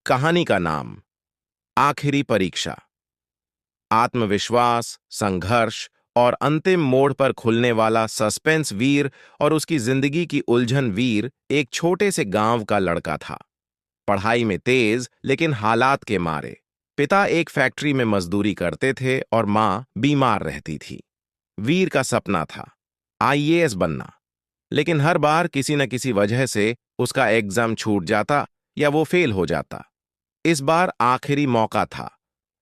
कहानी का नाम आखिरी परीक्षा। आत्मविश्वास, संघर्ष और अंतिम मोड़ पर खुलने वाला सस्पेंस वीर और उसकी जिंदगी की उलझन। वीर एक छोटे से गांव का लड़का था, पढ़ाई में तेज लेकिन हालात के मारे। पिता एक फैक्ट्री में मजदूरी करते थे और मां बीमार रहती थी। वीर का सपना था आईएएस बनना, लेकिन हर बार किसी न किसी वजह से उसका एग्जाम छूट जाता या वो फेल हो जाता। इस बार आखिरी मौका था,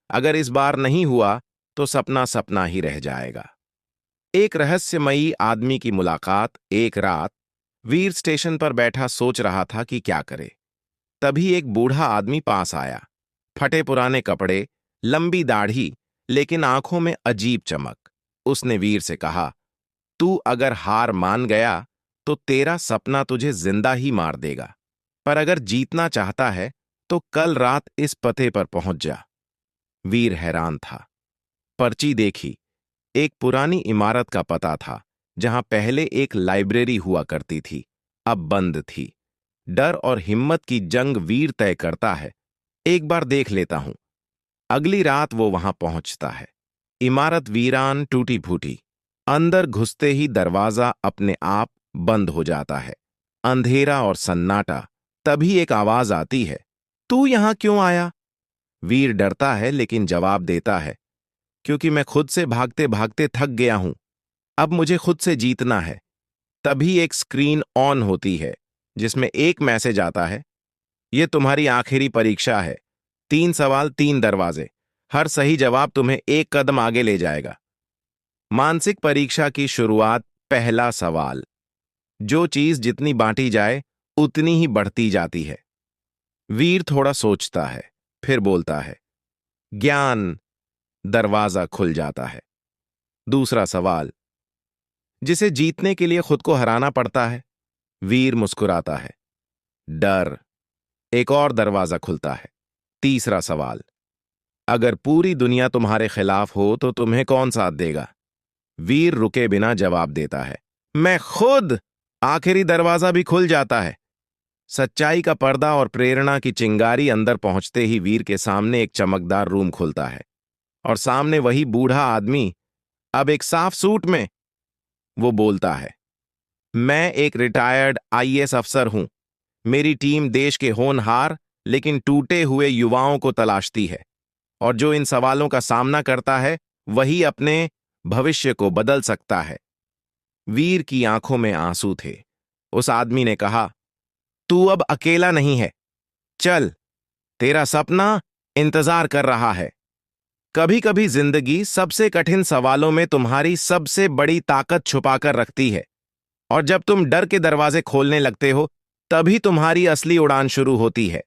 अगर इस बार नहीं हुआ तो सपना सपना ही रह जाएगा। एक रहस्यमयी आदमी की मुलाकात। एक रात वीर स्टेशन पर बैठा सोच रहा था कि क्या करे। तभी एक बूढ़ा आदमी पास आया, फटे पुराने कपड़े, लंबी दाढ़ी, लेकिन आंखों में अजीब चमक। उसने वीर से कहा, तू अगर हार मान गया तो तेरा सपना तुझे जिंदा ही मार देगा, पर अगर जीतना चाहता है तो कल रात इस पते पर पहुंच जा। वीर हैरान था। पर्ची देखी, एक पुरानी इमारत का पता था जहां पहले एक लाइब्रेरी हुआ करती थी, अब बंद थी। डर और हिम्मत की जंग वीर तय करता है, एक बार देख लेता हूं। अगली रात वो वहां पहुंचता है। इमारत वीरान, टूटी फूटी। अंदर घुसते ही दरवाजा अपने आप बंद हो जाता है। अंधेरा और सन्नाटा। तभी एक आवाज आती है, तू यहां क्यों आया? वीर डरता है लेकिन जवाब देता है, क्योंकि मैं खुद से भागते भागते थक गया हूं, अब मुझे खुद से जीतना है। तभी एक स्क्रीन ऑन होती है जिसमें एक मैसेज आता है, यह तुम्हारी आखिरी परीक्षा है। 3 सवाल, 3 दरवाजे, हर सही जवाब तुम्हें एक कदम आगे ले जाएगा। मानसिक परीक्षा की शुरुआत। पहला सवाल, जो चीज जितनी बांटी जाए उतनी ही बढ़ती जाती है। वीर थोड़ा सोचता है, फिर बोलता है, ज्ञान। दरवाजा खुल जाता है। दूसरा सवाल, जिसे जीतने के लिए खुद को हराना पड़ता है। वीर मुस्कुराता है। डर। एक और दरवाजा खुलता है। तीसरा सवाल, अगर पूरी दुनिया तुम्हारे खिलाफ हो तो तुम्हें कौन साथ देगा? वीर रुके बिना जवाब देता है, मैं खुद। आखिरी दरवाजा भी खुल जाता है। सच्चाई का पर्दा और प्रेरणा की चिंगारी। अंदर पहुंचते ही वीर के सामने एक चमकदार रूम खुलता है और सामने वही बूढ़ा आदमी, अब एक साफ सूट में। वो बोलता है, मैं एक रिटायर्ड आईएएस अफसर हूं। मेरी टीम देश के होनहार लेकिन टूटे हुए युवाओं को तलाशती है, और जो इन सवालों का सामना करता है वही अपने भविष्य को बदल सकता है। वीर की आंखों में आंसू थे। उस आदमी ने कहा, तू अब अकेला नहीं है, चल, तेरा सपना इंतजार कर रहा है। कभी कभी जिंदगी सबसे कठिन सवालों में तुम्हारी सबसे बड़ी ताकत छुपाकर रखती है, और जब तुम डर के दरवाजे खोलने लगते हो तभी तुम्हारी असली उड़ान शुरू होती है।